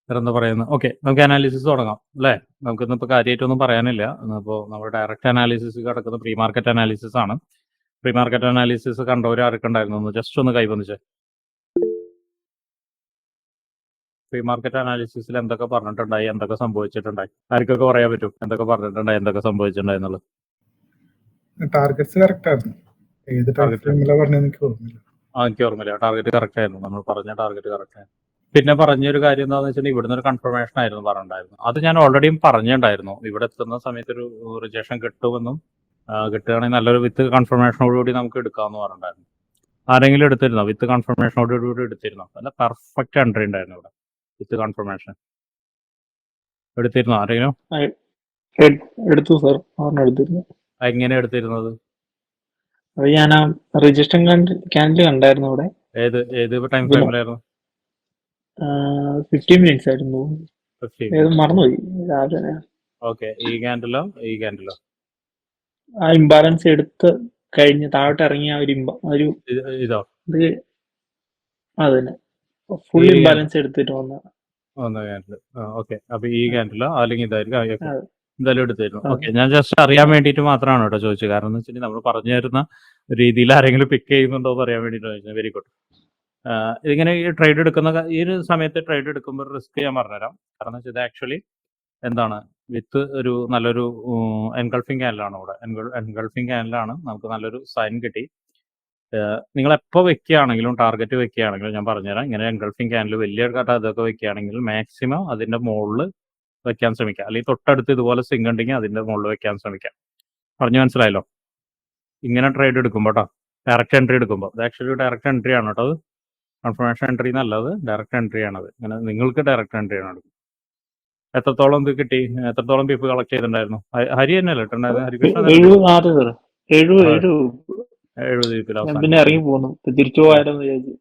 വേറെന്താ പറയുന്നത്? ഓക്കെ, നമുക്ക് അനാലിസിസ് തുടങ്ങാം അല്ലേ? നമുക്കിന്നിപ്പോൾ കാര്യമായിട്ടൊന്നും പറയാനില്ല. അപ്പോൾ നമ്മൾ ഡയറക്റ്റ് അനാലിസിസ് കിടക്കുന്നത് പ്രീ മാർക്കറ്റ് അനാലിസിസ് ആണ്. പ്രീ മാർക്കറ്റ് അനാലിസിസ് കണ്ടവർ ആർക്കുണ്ടായിരുന്നു? ജസ്റ്റ് ഒന്ന് കൈവന്നിച്ച്. പ്രീ മാർക്കറ്റ് അനാലിസിസിൽ എന്തൊക്കെ പറഞ്ഞിട്ടുണ്ടായി, എന്തൊക്കെ സംഭവിച്ചിട്ടുണ്ടായി? ആർക്കൊക്കെ പറയാൻ പറ്റും എന്തൊക്കെ പറഞ്ഞിട്ടുണ്ടായി, എന്തൊക്കെ സംഭവിച്ചിട്ടുണ്ടായി എന്നുള്ളത്? ടാർഗറ്റ്സ് കറക്റ്റ് ആയിരുന്നു. ഏത് ടൈം ഫ്രെയിമിലാ പറഞ്ഞത് എനിക്ക് ഓർമ്മയില്ല. എനിക്ക് ഓർമ്മയില്ല. ടാർഗറ്റ് കറക്റ്റ് ആയിരുന്നു, നമ്മൾ പറഞ്ഞ ടാർഗറ്റ് കറക്റ്റ് ആയിരുന്നു. പിന്നെ പറഞ്ഞൊരു കാര്യം എന്താണെന്ന് വെച്ചിട്ടുണ്ടെങ്കിൽ ഇവിടുന്ന് ഒരു കൺഫർമേഷൻ ആയിരുന്നു പറഞ്ഞിട്ടുണ്ടായിരുന്നു. അത് ഞാൻ ഓൾറെഡിയും പറഞ്ഞിട്ടുണ്ടായിരുന്നു. ഇവിടെ എത്തുന്ന സമയത്ത് ഒരു റിജക്ഷൻ കിട്ടുമെന്നും കിട്ടുകയാണെങ്കിൽ നല്ലൊരു വിത്ത് കൺഫർമേഷനോടുകൂടി നമുക്ക് എടുക്കാമെന്ന് പറഞ്ഞിട്ടുണ്ടായിരുന്നു. ആരെങ്കിലും എടുത്തിരുന്നോ? വിത്ത് കൺഫർമേഷനോടുകൂടി എടുത്തിരുന്നോ? നല്ല പെർഫെക്റ്റ് എൻട്രി ഉണ്ടായിരുന്നു ഇവിടെ വിത്ത് കൺഫർമേഷൻ. എടുത്തിരുന്നോ ആരെങ്കിലും? എടുത്തു സാർ, എടുത്തിരുന്നു. എങ്ങനെ എടുത്തിരുന്നത്? അത് ഞാൻ ആ രജിസ്റ്റർ ക്യാൻഡിൽ കണ്ടായിരുന്നു ഇവിടെ. ഏത് ടൈം ഫ്രെയിമിലായിരുന്നു? 15 മിനിറ്റ്സ് ആയിരുന്നു, മറന്നുപോയി. ഓക്കെ, ഈ ക്യാൻഡിലോ? ആ ഇംബാലൻസ് എടുത്ത് കഴിഞ്ഞ് താഴോട്ട് ഇറങ്ങിയ ഒരു ഇതോ? അതന്നെ ഫുൾ ഇംബാലൻസ് എടുത്തിട്ട് വന്ന ക്യാൻഡിൽ. ഓക്കെ, അപ്പൊ ഈ ക്യാൻഡിലോ അല്ലെങ്കിൽ ഇതായിരിക്കും എന്തായാലും എടുത്തിരുന്നു. ഓക്കെ, ഞാൻ ജസ്റ്റ് അറിയാൻ വേണ്ടിയിട്ട് മാത്രമാണ് കേട്ടോ ചോദിച്ചത്. കാരണം എന്ന് വെച്ചിട്ടുണ്ടെങ്കിൽ നമ്മൾ പറഞ്ഞു തരുന്ന രീതിയിൽ ആരെങ്കിലും പിക്ക് ചെയ്യുന്നുണ്ടോ എന്ന് അറിയാൻ വേണ്ടിയിട്ട് ചോദിച്ചത്. Very good. ഇതിങ്ങനെ ഈ ട്രേഡ് എടുക്കുന്ന ഈ ഒരു സമയത്ത് ട്രേഡ് എടുക്കുമ്പോൾ റിസ്ക് ഞാൻ പറഞ്ഞുതരാം. കാരണം എന്ന് വെച്ചാൽ ഇത് ആക്ച്വലി എന്താണ്, വിത്ത് ഒരു നല്ലൊരു എൻഗൾഫിംഗ് ക്യാൻഡിലാണ് ഇവിടെ. എൻഗൾഫിംഗ് ക്യാൻഡിലാണ് നമുക്ക് നല്ലൊരു സൈൻ കിട്ടി. നിങ്ങൾ എപ്പോൾ വെക്കുകയാണെങ്കിലും ടാർഗറ്റ് വെക്കുകയാണെങ്കിലും ഞാൻ പറഞ്ഞുതരാം. ഇങ്ങനെ എൻഗൾഫിംഗ് ക്യാൻഡിൽ വലിയ അതൊക്കെ വെക്കുകയാണെങ്കിൽ മാക്സിമം അതിൻ്റെ മുകളിൽ വെക്കാൻ ശ്രമിക്കുക. അല്ലെങ്കിൽ തൊട്ടടുത്ത് ഇതുപോലെ സിങ്ക് ഉണ്ടെങ്കിൽ അതിൻ്റെ മുകളിൽ വെക്കാൻ ശ്രമിക്കാം. പറഞ്ഞു മനസ്സിലായല്ലോ? ഇങ്ങനെ ട്രേഡ് എടുക്കുമ്പോൾ കേട്ടോ, ഡയറക്റ്റ് എൻട്രി എടുക്കുമ്പോൾ. ഇത് ആക്ച്വലി ഡയറക്റ്റ് എൻട്രി ആണ് കേട്ടോ. അത് കൺഫർമേഷൻ എൻട്രി എന്നല്ലത്, ഡയറക്റ്റ് എൻട്രി ആണത്. ഇങ്ങനെ നിങ്ങൾക്ക് ഡയറക്റ്റ് എൻട്രി ആണ്. എത്രത്തോളം ഇത് കിട്ടി? എത്രത്തോളം പീപ്പ് കളക്ട് ചെയ്തിട്ടുണ്ടായിരുന്നു? ഹരി തന്നെയല്ലേ ഇട്ടുണ്ടായിരുന്നു? ഹരികൃഷ്ണൻ 70 പീപ്പിൽ ഇറങ്ങി പോകുന്നു, തിരിച്ചു പോയാലെന്ന് വിചാരിച്ചു.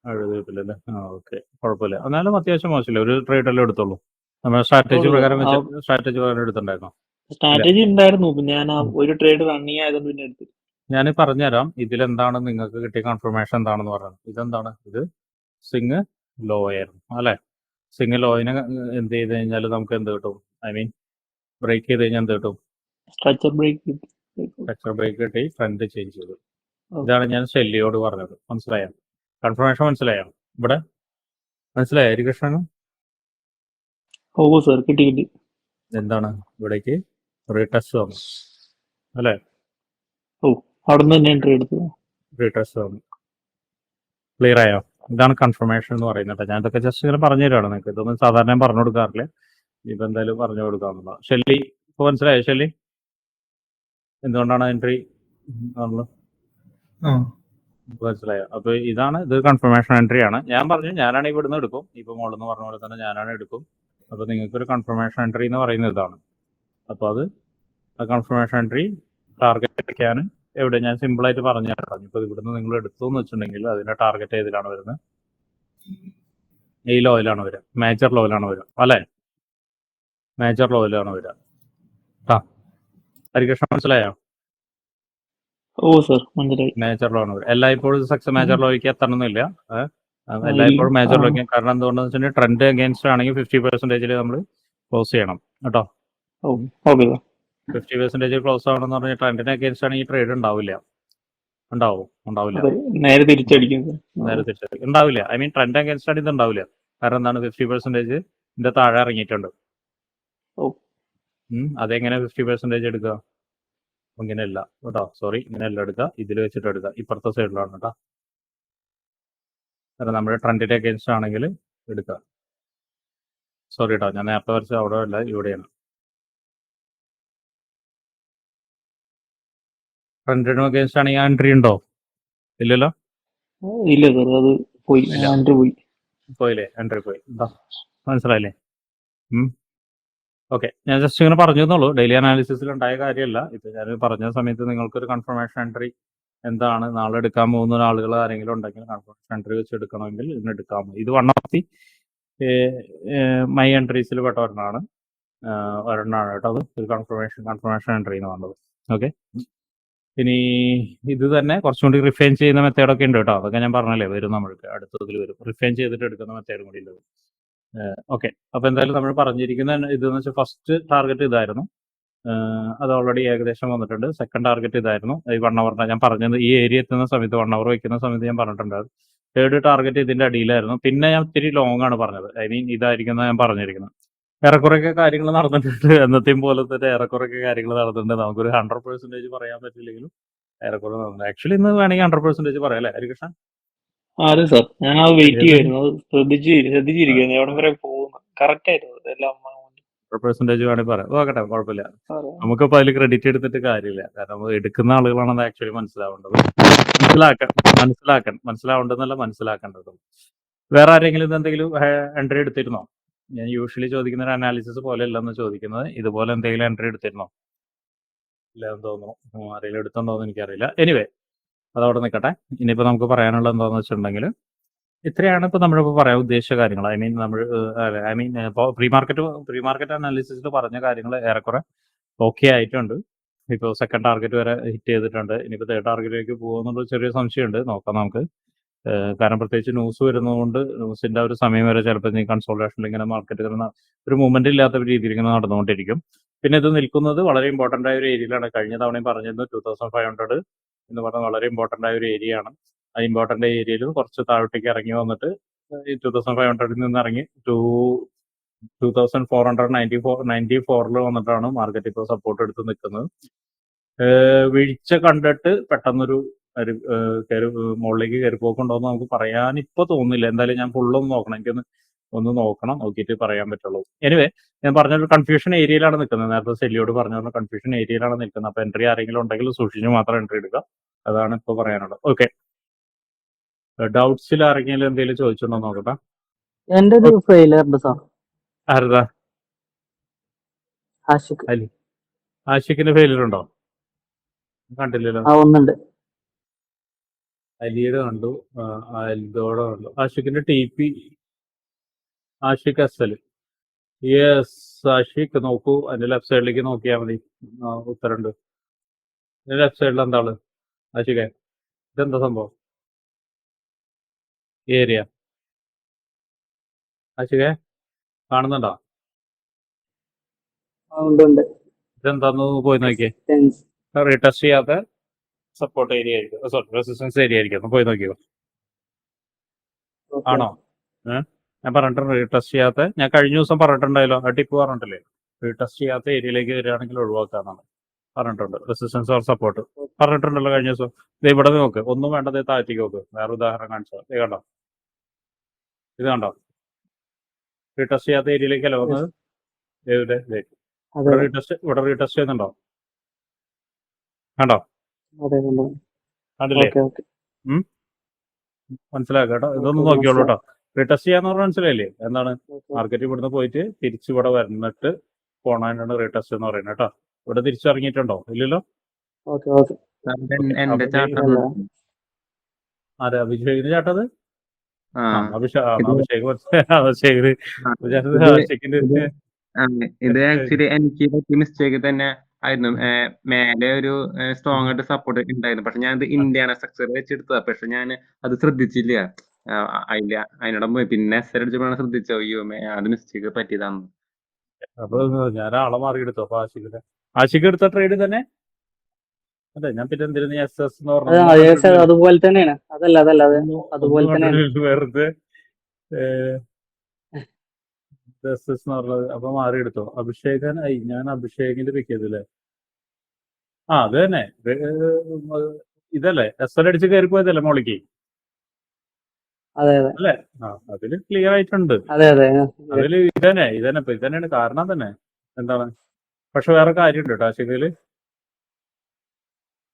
70 പീപ്പിലല്ലേ? ഓക്കെ, കുഴപ്പമില്ല. എന്നാലും അത്യാവശ്യം മോശമില്ല. ഒരു ട്രേഡ് അല്ലേ എടുത്തുള്ളൂ. നമ്മൾ സ്ട്രാറ്റജി പ്രകാരം എടുത്തിട്ടുണ്ടായിരുന്നു. സ്ട്രാറ്റജി ഉണ്ടായിരുന്നു, പിന്നെ ഞാൻ ഒരു ട്രേഡ് റണ്ണിങ് ആയതുകൊണ്ട് പിന്നെ എടുത്തു. ഞാൻ പറഞ്ഞുതരാം ഇതിലെന്താണ് നിങ്ങൾക്ക് കിട്ടിയ കൺഫർമേഷൻ എന്താണെന്ന് പറയുന്നത്. ഇതെന്താണ്? ഇത് സിങ് ലോ ആയിരുന്നു അല്ലേ? സിങ് ലോയിനെ എന്ത് ചെയ്ത് കഴിഞ്ഞാൽ നമുക്ക് എന്ത് കിട്ടും? ഐ മീൻ ബ്രേക്ക് ചെയ്ത് കഴിഞ്ഞാൽ എന്ത് കിട്ടും? സ്ട്രക്ചർ ബ്രേക്ക് കിട്ടി, ട്രെൻഡ് ചേഞ്ച് ചെയ്തു. ഇതാണ് ഞാൻ ഷെല്ലിയോട് പറഞ്ഞത്. മനസ്സിലായോ? കൺഫർമേഷൻ മനസ്സിലായോ? ഇവിടെ മനസ്സിലായോ ഹരികൃഷ്ണന്? സാർ കിട്ടി. എന്താണ് ഇവിടേക്ക് റീടെസ്റ്റ് വന്നു അല്ലേ? അവിടെ തന്നെ എൻട്രി എടുത്തു, റീടെസ്റ്റ് വന്നു. ക്ലിയർ ആയോ? ഇതാണ് കൺഫർമേഷൻ എന്ന് പറയുന്നത്. ഞാൻ ഇതൊക്കെ ജസ്റ്റ് ഇങ്ങനെ പറഞ്ഞു തരുവാണ് നിങ്ങൾക്ക്. ഇതൊന്നും സാധാരണ ഞാൻ പറഞ്ഞു കൊടുക്കാറില്ല. ഇപ്പം എന്തായാലും പറഞ്ഞു കൊടുക്കാവുന്നതാണ്. ഷെല്ലി ഇപ്പോൾ മനസ്സിലായോ? ഷെല്ലി എന്തുകൊണ്ടാണ് എൻട്രി മനസ്സിലായോ? അപ്പോൾ ഇതാണ്, ഇത് കൺഫർമേഷൻ എൻട്രി ആണ്. ഞാൻ പറഞ്ഞു ഞാനാണ് ഇവിടുന്ന് എടുക്കും. ഇപ്പോൾ മോളെന്ന് പറഞ്ഞ പോലെ തന്നെ ഞാനാണ് എടുക്കും. അപ്പോൾ നിങ്ങൾക്കൊരു കൺഫർമേഷൻ എൻട്രി എന്ന് പറയുന്നത് ഇതാണ്. അപ്പോൾ അത് ആ കൺഫർമേഷൻ എൻട്രി ടാർഗറ്റ് അടിക്കാൻ എവിടെ ഞാൻ സിമ്പിളായിട്ട് പറഞ്ഞു തരാം. ഇപ്പോൾ ഇവിടുന്ന് നിങ്ങൾ എടുത്തു എന്ന് വെച്ചിട്ടുണ്ടെങ്കിൽ അതിൻ്റെ ടാർഗറ്റ് ഏതിലാണ് വരുന്നത്? ഈ ലോയിലാണ് വരിക, മേജർ ലോയിലാണ് വരിക അല്ലേ? മേജർ ലോയിലാണ് വരിക. ഹരികൃഷ്ണൻ മനസ്സിലായോ? സർ മനസ്സിലായി. മേജർ ലോയാണ് വരിക. എല്ലായ്പ്പോഴും മേജർ ലോയ്ക്ക് എത്തണമെന്നില്ല. എല്ലായ്പ്പോഴും മേജർ ലോയ്ക്ക്. കാരണം എന്തുകൊണ്ടെന്ന് വെച്ചിട്ടുണ്ടെങ്കിൽ ട്രെൻഡ് അഗേൻസ്റ്റ് ആണെങ്കിൽ 50% നമ്മൾ ക്ലോസ് ചെയ്യണം കേട്ടോ. 50% ക്ലോസ് ആവണമെന്ന് പറഞ്ഞാൽ ട്രെൻഡിന് അഗേൻസ്റ്റ് ആണെങ്കിൽ ട്രേഡ് ഉണ്ടാവില്ല. ഉണ്ടാവില്ല. നേരെ തിരിച്ചടിക്കും. ഉണ്ടാവില്ല. ഐ മീൻ ട്രെൻഡ് അഗേൻസ്റ്റ് ആണ് ഇത് ഉണ്ടാവില്ല. കാരണം എന്താണ്? 50% ഇതിന്റെ താഴെ ഇറങ്ങിയിട്ടുണ്ട്. അതെങ്ങനെ 50% എടുക്കുക? ഇങ്ങനെയല്ല കേട്ടോ, സോറി, ഇങ്ങനെയല്ല എടുക്കുക. ഇതിൽ വെച്ചിട്ട് എടുക്കുക. ഇപ്പുറത്തെ സൈഡിലാണ് കേട്ടോ. കാരണം നമ്മുടെ ട്രെൻഡിന്റെ അഗേൻസ്റ്റ് ആണെങ്കിൽ എടുക്കുക. സോറി കേട്ടോ, ഞാൻ നേരത്തെ വരച്ച അവിടെ അല്ല, ഇവിടെയാണ്. ട്രെൻഡിന് അഗേൻസ്റ്റ് ആണെങ്കിൽ ആ എൻട്രി ഉണ്ടോ? ഇല്ലല്ലോ. ഇല്ല സാർ, അത് പോയില്ലേ? എൻട്രി പോയി. മനസ്സിലായില്ലേ? ഓക്കെ, ഞാൻ ജസ്റ്റ് ഇങ്ങനെ പറഞ്ഞു എന്നുള്ളൂ. ഡെയിലി അനാലിസിസിൽ ഉണ്ടായ കാര്യമല്ല. ഇപ്പം ഞാൻ പറഞ്ഞ സമയത്ത് നിങ്ങൾക്കൊരു കൺഫർമേഷൻ എൻട്രി എന്താണ്, നാളെ എടുക്കാൻ പോകുന്ന ആളുകൾ ആരെങ്കിലും ഉണ്ടെങ്കിൽ കൺഫർമേഷൻ എൻട്രി വെച്ച് എടുക്കണമെങ്കിൽ ഇതിന് എടുക്കാമോ. ഇത് വൺ ഓഫ് ദി മൈ എൻട്രീസിൽ പെട്ട ഒരെണ്ണമാണ് കേട്ടോ. അത് ഒരു കൺഫർമേഷൻ എൻട്രി എന്ന് പറഞ്ഞത്. ഓക്കെ, ഇനി ഇത് തന്നെ കുറച്ചും കൂടി റിഫൈൻ ചെയ്യുന്ന മെത്തേഡൊക്കെ ഉണ്ട് കേട്ടോ. അതൊക്കെ ഞാൻ പറഞ്ഞല്ലേ, വരും നമ്മൾക്ക് അടുത്തതിൽ വരും. റിഫൈൻ ചെയ്തിട്ട് എടുക്കുന്ന മെത്തേഡും കൂടി ഉള്ളത്. ഓക്കെ. അപ്പൊ എന്തായാലും നമ്മൾ പറഞ്ഞിരിക്കുന്ന ഇതെന്ന് വെച്ചാൽ ഫസ്റ്റ് ടാർഗറ്റ് ഇതായിരുന്നു. അത് ഓൾറെഡി ഏകദേശം വന്നിട്ടുണ്ട്. സെക്കൻഡ് ടാർഗറ്റ് ഇതായിരുന്നു. ഈ 1 അവറിന്റെ ഞാൻ പറഞ്ഞത് ഈ ഏരിയ എത്തുന്ന സമയത്ത് 1 അവർ വെക്കുന്ന സമയത്ത് ഞാൻ പറഞ്ഞിട്ടുണ്ടായിരുന്നു. തേർഡ് ടാർഗറ്റ് ഇതിന്റെ അടിയിലായിരുന്നു. പിന്നെ ഞാൻ ഇത്തിരി ലോങ് ആണ് പറഞ്ഞത്. ഐ മീൻ ഇതായിരിക്കും ഞാൻ പറഞ്ഞിരിക്കുന്നത്. ഏറെക്കുറെയൊക്കെ കാര്യങ്ങൾ നടന്നിട്ടുണ്ട്. എന്നത്തെയും പോലെ തന്നെ ഏറെക്കുറെയൊക്കെ കാര്യങ്ങൾ നടന്നിട്ടുണ്ട്. നമുക്കൊരു 100% പറയാൻ പറ്റില്ലെങ്കിലും ഏറെക്കുറെ നടന്നു. ആക്ച്വലി ഇന്ന് വേണമെങ്കിൽ 100% പറയാം അല്ലേ ഹരികൃഷ്ണൻ? അതെ സാർ, ഞാൻ അത് വെയിറ്റ് ഏത് ചെയ്യുമായിരുന്നു. അത് ശ്രദ്ധിച്ചിരിക്കുന്നു എവിടെ വരെ പോകുന്നു. കറക്റ്റ് ആയിരുന്നു എല്ലാം. 100% വേണമെങ്കിൽ പറയാം. നോക്കട്ടെ, കുഴപ്പമില്ല. അതെ. നമുക്കിപ്പോൾ അതിൽ ക്രെഡിറ്റ് എടുത്തിട്ട് കാര്യമില്ല. കാരണം അത് എടുക്കുന്ന ആളുകളാണ് ആക്ച്വലി മനസ്സിലാവേണ്ടത്. മനസ്സിലാവേണ്ടതെന്നല്ല മനസ്സിലാക്കേണ്ടത്. വേറെ ആരെങ്കിലും ഇത് എന്തെങ്കിലും എൻട്രി എടുത്തിരുന്നോ? ഞാൻ യൂഷ്വലി ചോദിക്കുന്ന ഒരു അനാലിസിസ് പോലെ അല്ലെന്ന് ചോദിക്കുന്നത്. ഇതുപോലെ എന്തെങ്കിലും എൻട്രി എടുത്തിരുന്നോ? ഇല്ല എന്ന് തോന്നുന്നു. ആരെങ്കിലും എടുത്തുണ്ടോയെന്ന് എനിക്കറിയില്ല. എനിവേ അതവിടെ നിൽക്കട്ടെ. ഇനിയിപ്പോൾ നമുക്ക് പറയാനുള്ളത് എന്താണെന്ന് വെച്ചിട്ടുണ്ടെങ്കിൽ ഇത്രയാണ് ഇപ്പോൾ നമ്മളിപ്പോൾ പറയാൻ ഉദ്ദേശിച്ച കാര്യങ്ങൾ. ഐ മീൻ ഇപ്പോൾ പ്രീ മാർക്കറ്റ് അനാലിസിസിൽ പറഞ്ഞ കാര്യങ്ങൾ ഏറെക്കുറെ ഓക്കെ ആയിട്ടുണ്ട്. ഇപ്പോൾ സെക്കൻഡ് ടാർഗറ്റ് വരെ ഹിറ്റ് ചെയ്തിട്ടുണ്ട്. ഇനിയിപ്പോൾ തേർഡ് ടാർഗറ്റിലേക്ക് പോകുമെന്നുള്ള ചെറിയ സംശയമുണ്ട്. നോക്കാം നമുക്ക്. കാരണം പ്രത്യേകിച്ച് ന്യൂസ് വരുന്നതുകൊണ്ട് ന്യൂസിൻ്റെ ഒരു സമയം വരെ ചിലപ്പോൾ ഈ കൺസോൾട്ടേഷനിൽ ഇങ്ങനെ മാർക്കറ്റ് ഒരു മൂവ്മെന്റ് ഇല്ലാത്ത രീതിയിൽ ഇങ്ങനെ നടന്നുകൊണ്ടിരിക്കും. പിന്നെ ഇത് നിൽക്കുന്നത് വളരെ ഇമ്പോർട്ടൻ്റ് ആയ ഒരു ഏരിയയിലാണ്. കഴിഞ്ഞ തവണയും പറഞ്ഞിരുന്നു 2500 എന്ന് പറഞ്ഞാൽ വളരെ ഇമ്പോർട്ടൻ്റ് ആയ ഒരു ഏരിയ ആണ്. ആ ഇമ്പോർട്ടൻ്റ് ഏരിയയിൽ കുറച്ച് താഴോട്ടേക്ക് ഇറങ്ങി വന്നിട്ട് ഈ 2500 നിന്ന് ഇറങ്ങി 2494 വന്നിട്ടാണ് മാർക്കറ്റ് ഇപ്പോൾ സപ്പോർട്ട് എടുത്ത് നിൽക്കുന്നത്. വീഴ്ച കണ്ടിട്ട് പെട്ടെന്നൊരു മുകളിലേക്ക് കയറിപ്പോക്കുണ്ടോയെന്ന് നമുക്ക് പറയാൻ ഇപ്പോൾ തോന്നുന്നില്ല. എന്തായാലും ഞാൻ ഫുള്ളൊന്ന് നോക്കണം. ഒന്ന് നോക്കണം, നോക്കിയിട്ട് പറയാൻ പറ്റുള്ളൂ. എനിവേ ഞാൻ പറഞ്ഞൊരു കൺഫ്യൂഷൻ ഏരിയയിലാണ് നിൽക്കുന്നത്. നേരത്തെ സെല്ലിയോട് പറഞ്ഞ കൺഫ്യൂഷൻ ഏരിയയിലാണ് നിൽക്കുന്നത്. അപ്പോൾ എൻട്രി ആരെങ്കിലും ഉണ്ടെങ്കിൽ സൂക്ഷിച്ച് മാത്രം എൻട്രി എടുക്കുക. അതാണ് ഇപ്പോൾ പറയാനുള്ളത്. ഓക്കെ, ഡൗട്ട്സിൽ ആരെങ്കിലും എന്തെങ്കിലും ചോദിച്ചിട്ടുണ്ടോ നോക്കട്ടെ. എന്റെ ഒരു ഫെയിലർ ഉണ്ട് സാർ. ആരുതാ? ആഷിഖ്. ആഷിഖിന്റെ ഫെയിലിയർ ഉണ്ടോ? കണ്ടില്ലല്ലോ. ഒന്നുണ്ട്. അലിയുടെ കണ്ടു, അൽദോടെ കണ്ടു. ആഷിഖിന്റെ TP Ashiq SL. Yes, Ashiq നോക്കൂ. അതിന്റെ ലെഫ്റ്റ് സൈഡിലേക്ക് നോക്കിയാൽ മതി. ഉത്തരണ്ട്. ഇതിന്റെ ലെഫ്റ്റ് സൈഡിൽ എന്താണ് ആഷിഖെ? ഇതെന്താ സംഭവം? ഏരിയ ആഷിഖെ കാണുന്നുണ്ടോ? ഉണ്ട്. ഇതെന്താന്ന് പോയി നോക്കിയേ. റീടെസ്റ്റ് ചെയ്യാത്ത സപ്പോർട്ട് ഏരിയ ആയിരിക്കും, സോറി റെസിസ്റ്റൻസ് ഏരിയ ആയിരിക്കും. ഒന്ന് പോയി നോക്കിയോ. ആണോ? ഞാൻ പറഞ്ഞിട്ടുണ്ട് റീടെസ്റ്റ് ചെയ്യാത്ത. ഞാൻ കഴിഞ്ഞ ദിവസം പറഞ്ഞിട്ടുണ്ടായല്ലോ, ആ ടിപ്പ് പറഞ്ഞിട്ടില്ലേ, റീടെസ്റ്റ് ചെയ്യാത്ത ഏരിയയിലേക്ക് വരികയാണെങ്കിൽ ഒഴിവാക്കാന്നാണ് പറഞ്ഞിട്ടുണ്ട്. റെസിസ്റ്റൻസ് ഓർ സപ്പോർട്ട് പറഞ്ഞിട്ടുണ്ടല്ലോ കഴിഞ്ഞ ദിവസം. ഇത് ഇവിടെ നോക്ക്, ഒന്നും വേണ്ടത് താഴ്ത്തിക്ക് നോക്ക്. വേറെ ഉദാഹരണം കാണിച്ചോ. ഇത് കണ്ടോ? ഇത് കണ്ടോ? റീടെസ്റ്റ് ചെയ്യാത്ത ഏരിയയിലേക്കല്ലോ വന്നത്. ഇവിടെ റീടെസ്റ്റ് ചെയ്യുന്നുണ്ടോ? കണ്ടോ? കണ്ടില്ലേ? മനസ്സിലാക്കുക കേട്ടോ. ഇതൊന്ന് നോക്കിയോളൂ കേട്ടോ. റീടെസ്റ്റ് ചെയ്യാന്ന് പറഞ്ഞാൽ മനസ്സിലായില്ലേ? എന്താണ് മാർക്കറ്റ് ഇവിടുന്ന് പോയിട്ട് തിരിച്ച് ഇവിടെ വന്നിട്ട് പോണാണ് റീടെസ്റ്റ് എന്ന് പറയുന്നത് കേട്ടോ. ഇവിടെ തിരിച്ചിറങ്ങിയിട്ടുണ്ടോ? ഇല്ലല്ലോ. ആരാ? അഭിഷേകിന് ചാട്ടത്? ഇത് ആക്ച്വലി എനിക്ക് പറ്റിയ മിസ്റ്റേക്ക് തന്നെ ആയിരുന്നു. മേലെ ഒരു സ്ട്രോങ് ആയിട്ട് സപ്പോർട്ട് ഉണ്ടായിരുന്നു. പക്ഷെ ഞാൻ ഇത് ഇന്ത്യയാണ് സ്ട്രക്ചർ വെച്ചെടുത്തതാ. പക്ഷെ ഞാൻ അത് ശ്രദ്ധിച്ചില്ല. അതിനോട് പോയി പിന്നെ SL അടിച്ചപ്പോഴാണ് ശ്രദ്ധിച്ചോ, അയ്യോ അത് മിസ്റ്റേക്ക് പറ്റിയതാണ്. അപ്പൊ ഞാൻ ആളെ മാറി എടുത്തു. അപ്പൊ ആഷിഖ് എടുത്ത ട്രേഡ് തന്നെ അതെ. ഞാൻ പിന്നെ എന്തിനാ SS എന്ന് പറഞ്ഞത്? അതുപോലെ തന്നെയാണ്. അതുപോലെ തന്നെയാണ്. വെറുതെ SS എന്ന് പറഞ്ഞത്. അപ്പൊ മാറി എടുത്തോ. അഭിഷേകനായി. ഞാൻ അഭിഷേകിന്റെ പിക്ക് ചെയ്തല്ലേ? അത് തന്നെ. ഇതല്ലേ SL അടിച്ച് കയറി പോയതല്ലേ മോളിക്ക്? അല്ലേ? അതില് ക്ലിയർ ആയിട്ടുണ്ട്. അതില് ഇതന്നെയാണ് കാരണം തന്നെ. എന്താണ്? പക്ഷെ വേറെ കാര്യമുണ്ട് കേട്ടോ ആഷിഖില്.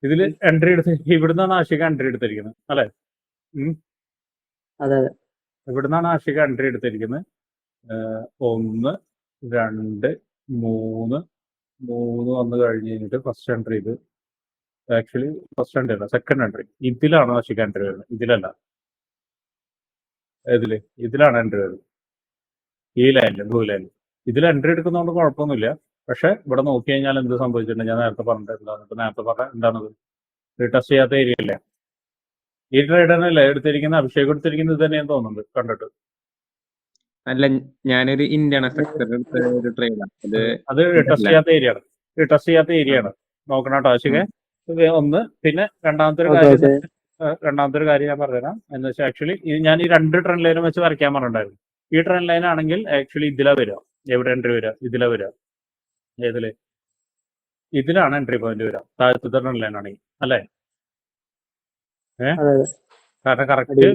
ഇതില് എൻട്രി എടുത്ത് ഇവിടുന്നാണ് ആഷിഖ എൻട്രി എടുത്തിരിക്കുന്നത് അല്ലെ? ഇവിടുന്നാണ് ആഷിഖ എൻട്രി എടുത്തിരിക്കുന്നത്. 1 2 3 വന്നു കഴിഞ്ഞിട്ട് ഫസ്റ്റ് എൻട്രി. ഇത് ആക്ച്വലി ഫസ്റ്റ് എൻട്രി അല്ല, സെക്കൻഡ് എൻട്രി. ഇതിലാണ് ആഷിഖ എൻട്രി വരുന്നത്, ഇതിലല്ല. ഇതിലാണ് എൻട്രി വരുന്നത്. ഈ ലൈനിൽ, ബ്ലൂ ലൈനിൽ. ഇതിൽ എൻട്രി എടുക്കുന്നതുകൊണ്ട് കുഴപ്പമൊന്നുമില്ല. പക്ഷെ ഇവിടെ നോക്കി കഴിഞ്ഞാൽ എന്ത് സംഭവിച്ചിട്ടുണ്ട്? ഞാൻ നേരത്തെ പറഞ്ഞ എന്താണത്? റീടെസ്റ്റ് ചെയ്യാത്ത ഏരിയ അല്ലേ? ഈ ട്രേഡ് തന്നെയല്ലേ എടുത്തിരിക്കുന്നത്? അഭിഷേക് എടുത്തിരിക്കുന്നത് ഇത് തന്നെയാന്ന് തോന്നുന്നുണ്ട് കണ്ടിട്ട്. അല്ല, ഞാനൊരു ഇന്ത്യൻ സെക്ടർ എടുത്ത ഒരു ട്രേഡാണ്. അത് ടെസ്റ്റ് ചെയ്യാത്ത ഏരിയ ആണ്. ടെസ്റ്റ് ചെയ്യാത്ത ഏരിയ ആണ്. നോക്കണം കേട്ടോ ആശികെ. ഒന്ന് പിന്നെ രണ്ടാമത്തെ ഒരു ഓക്കെ കാര്യം ഓക്കെ രണ്ടാമത്തെ ഒരു കാര്യം ഞാൻ പറഞ്ഞുതരാം. എന്ന് വെച്ചാൽ ആക്ച്വലി ഞാൻ ഈ 2 ട്രെൻഡ് ലൈനും വെച്ച് വരയ്ക്കാൻ പറഞ്ഞിട്ടുണ്ടായിരുന്നു. ഈ ട്രെൻഡ് ലൈൻ ആണെങ്കിൽ ആക്ച്വലി ഇതിലാ വരിക. എവിടെ എൻട്രി വരിക? ഇതിലാ വരിക. ഏതില്? ഇതിലാണ് എൻട്രി പോയിന്റ് വരിക. താഴത്തെ ട്രെൻഡ് ലൈൻ ആണെങ്കിൽ അല്ലേ? അതെ അതെ കാരണം കറക്റ്റ്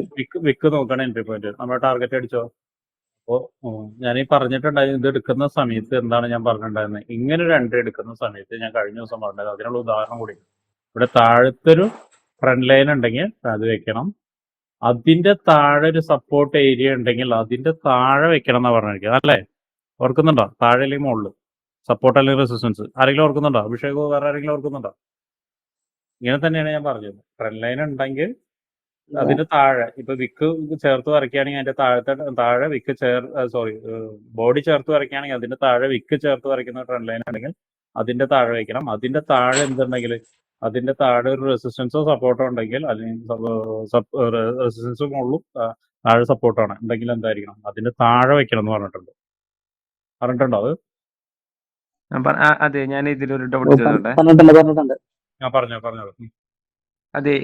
വിക്ക് നോക്കണം എൻട്രി പോയിന്റ്. നമ്മുടെ ടാർഗറ്റ് അടിച്ചോ. അപ്പോൾ ഞാൻ ഈ പറഞ്ഞിട്ടുണ്ടായിരുന്നു ഇത് എടുക്കുന്ന സമയത്ത് എന്താണ് ഞാൻ പറഞ്ഞിട്ടുണ്ടായിരുന്നത്. ഇങ്ങനെ ഒരു എൻട്രി എടുക്കുന്ന സമയത്ത് ഞാൻ കഴിഞ്ഞ ദിവസം പറഞ്ഞത് അതിനുള്ള ഉദാഹരണം കൂടി. ഇവിടെ താഴത്തൊരു ഫ്രണ്ട് ലൈൻ ഉണ്ടെങ്കിൽ അത് വെക്കണം. അതിന്റെ താഴെ ഒരു സപ്പോർട്ട് ഏരിയ ഉണ്ടെങ്കിൽ അതിന്റെ താഴെ വെക്കണം എന്നാ പറഞ്ഞിരിക്കുന്നത് അല്ലേ? ഓർക്കുന്നുണ്ടോ? താഴെ അല്ലെങ്കിൽ മുകളിൽ സപ്പോർട്ട് അല്ലെങ്കിൽ റെസിസ്റ്റൻസ് ആരെങ്കിലും ഓർക്കുന്നുണ്ടോ? അഭിഷേകോ വേറെ ആരെങ്കിലും ഓർക്കുന്നുണ്ടോ? ഇങ്ങനെ തന്നെയാണ് ഞാൻ പറഞ്ഞത്. ട്രെൻഡ് ലൈൻ ഉണ്ടെങ്കിൽ അതിന്റെ താഴെ ഇപ്പൊ വിക്ക് ചേർത്ത് വരയ്ക്കുകയാണെങ്കിൽ അതിന്റെ താഴെ വിക്ക് ബോഡി ചേർത്ത് വരയ്ക്കുകയാണെങ്കിൽ അതിന്റെ താഴെ വിക്ക് ചേർത്ത് വരയ്ക്കുന്ന ട്രെൻഡ് ലൈൻ ഉണ്ടെങ്കിൽ അതിന്റെ താഴെ വെക്കണം. അതിന്റെ താഴെ എന്തുണ്ടെങ്കിൽ അതിന്റെ താഴെ ഒരു റെസിസ്റ്റൻസോ സപ്പോർട്ടോ ഉണ്ടെങ്കിൽ അല്ലെങ്കിൽ റെസിസ്റ്റൻസും ഉള്ളൂ താഴെ സപ്പോർട്ടാണ് ഉണ്ടെങ്കിൽ എന്തായിരിക്കണം അതിന്റെ താഴെ വെക്കണം എന്ന് പറഞ്ഞിട്ടുണ്ടോ അത്? അതെ, ഞാൻ ഇതിലൊരു ഡൗട്ട് ഓ, ചോദിച്ചോട്ടെ. പറഞ്ഞിട്ടുണ്ട് ഞാൻ പറഞ്ഞോളൂ. അതെ,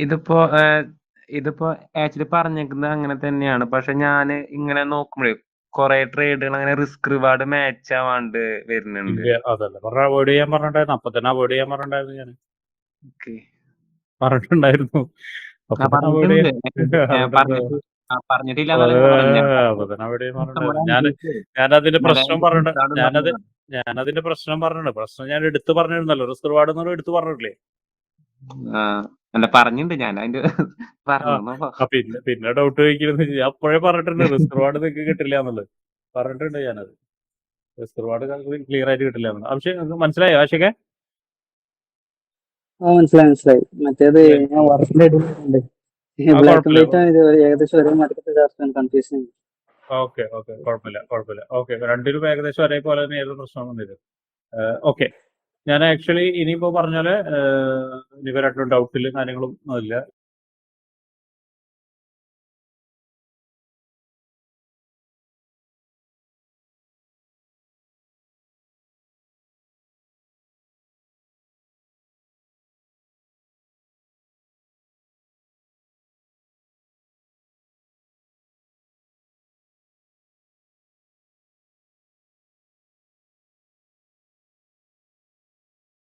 ഇതിപ്പോ ആക്ച്വലി പറഞ്ഞേക്കുന്നത് അങ്ങനെ തന്നെയാണ്. പക്ഷെ ഞാൻ ഇങ്ങനെ നോക്കുമ്പോഴേ കുറെ ട്രേഡുകൾ അങ്ങനെ റിസ്ക് റിവാർഡ് മാച്ച് ആവാണ്ട് വരുന്നുണ്ട്. ഇല്ല, അതല്ല പറഞ്ഞ അവോയ്ഡ് ചെയ്യാൻ പറഞ്ഞിട്ടുണ്ടായിരുന്നു. അപ്പൊ തന്നെ അവോയ്ഡ് ചെയ്യാൻ പറഞ്ഞിട്ടുണ്ടായിരുന്നു. ഞാൻ Okay. പറഞ്ഞിട്ടുണ്ടായിരുന്നു. അപ്പൊ തന്നെ അവോയ്ഡ് പറഞ്ഞിട്ടില്ല അപ്പൊ തന്നെ അവോയ്ഡ് ചെയ്യാൻ പറഞ്ഞിട്ടുണ്ടായിരുന്നു. ഞാനതിന്റെ പ്രശ്നം പറഞ്ഞിട്ടുണ്ട്. ഞാനതിന്റെ പ്രശ്നം പറഞ്ഞിട്ടുണ്ട്. പ്രശ്നം ഞാൻ എടുത്തു പറഞ്ഞിരുന്നല്ലോ. റിസ്ക് റിവാർഡ് എന്ന് എടുത്തു പറഞ്ഞിട്ടില്ലേ? അല്ല, പറഞ്ഞിട്ടുണ്ട് ഞാൻ അതിന്റെ പറഞ്ഞു. പിന്നെ ഡൗട്ട് ചോദിക്കുന്നത് ഞാൻ അപ്പോഴേ പറഞ്ഞിട്ടുണ്ട് റിസ്ക് റിവാർഡ് നിങ്ങൾക്ക് കിട്ടില്ല എന്നുള്ളത് പറഞ്ഞിട്ടുണ്ട്. ഞാനത് റിസ്ക് റിവാർഡ് ക്ലിയർ ആയിട്ട് കിട്ടില്ല എന്നുള്ളത്. അഭിഷേക് മനസ്സിലായോ? ആശികെ മനസ്സിലായി മറ്റേത് ഞാൻ വർക്കിന്റെ ഇടുന്നുണ്ട് ബ്ലാക്ക് ആൻഡ് വൈറ്റ് ആണ് ഇത് ഏകദേശം ഒരേ മാറ്റത്തെ കൺഫ്യൂഷൻ. ഓക്കെ കുഴപ്പമില്ല. ഓക്കെ, രണ്ടിലും ഏകദേശം ഒരേപോലെ തന്നെ ഏത് പ്രശ്നമൊന്നും ഇത്. ഓക്കെ, ഞാൻ ആക്ച്വലി ഇനിയിപ്പോ പറഞ്ഞാല് ഇനിയിപ്പോ രണ്ടും ഡൗട്ടില് കാര്യങ്ങളും ഇല്ല.